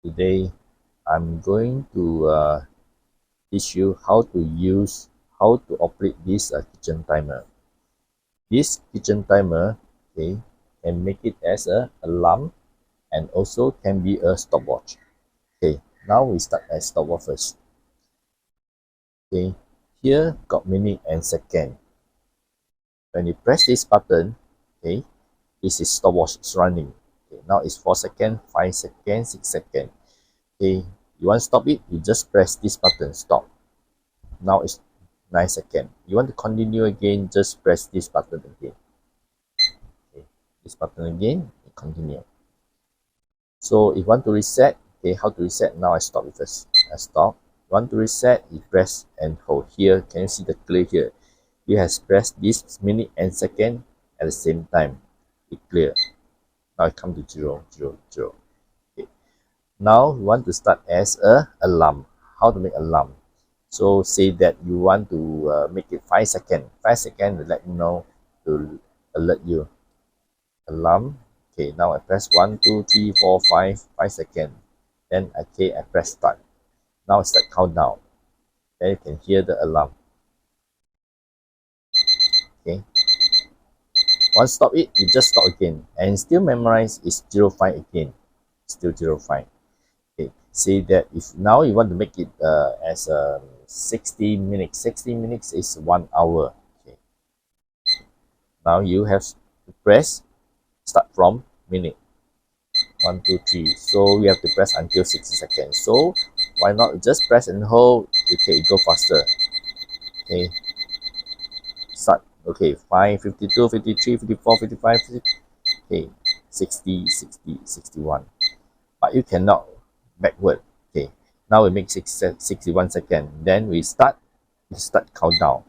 Today I'm going to teach you how to operate this kitchen timer. This kitchen timer, okay, can make it as a alarm and also can be a stopwatch. Okay, now we start at stopwatch first. Okay, here got minute and second. When you press this button, okay, this is stopwatch is running. Okay, now it's 4 seconds, 5 seconds, 6 seconds. Okay, you want to stop it, you just press this button, stop. Now it's 9 seconds. You want to continue again, just press this button again. Okay, this button again, continue. So if you want to reset, okay, how to reset? Now I stop it first. I stop. You want to reset, you press and hold. Here, can you see the clear here? You have pressed this minute and second at the same time. It clear. Now it come to 0, 0, 0. Okay. Now you want to start as a alarm. How to make alarm? So say that you want to make it 5 seconds. 5 seconds to let you know, to alert you. Alarm. Okay, now I press 1, 2, 3, 4, 5, 5 seconds. Then I press start. Now it's start countdown. Then you can hear the alarm. Okay. Once stop it, you just stop again. And still memorize is 05 again. Still 05. Okay. Say that if now you want to make it as 60 minutes. 60 minutes is 1 hour. Okay. Now you have to press start from minute. 1, 2, 3. So we have to press until 60 seconds. So why not just press and hold? Okay, go faster. Okay. Start. Okay, 5, 52, 53, 54, 55, 50. Okay, 60, 60, 61. But you cannot backward. Okay, now we make 61 seconds. Then we start countdown.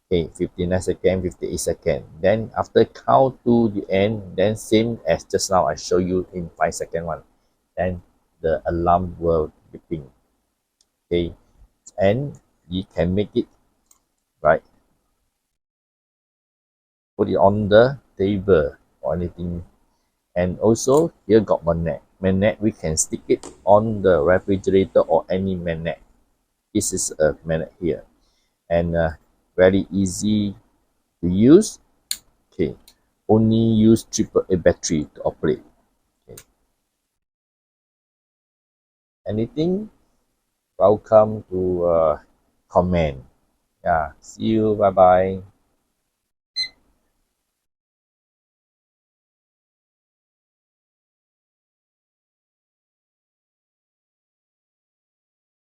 Okay, 59 seconds, 58 seconds. Then after count to the end, then same as just now I show you in 5 second one. Then the alarm will beeping. Okay, and you can make it right. Put it on the table or anything. And also here got magnet. Magnet, we can stick it on the refrigerator or any magnet. This is a magnet here. And very easy to use. Okay, only use AAA battery to operate. Okay. Anything? Welcome to comment. Yeah, see you. Bye bye.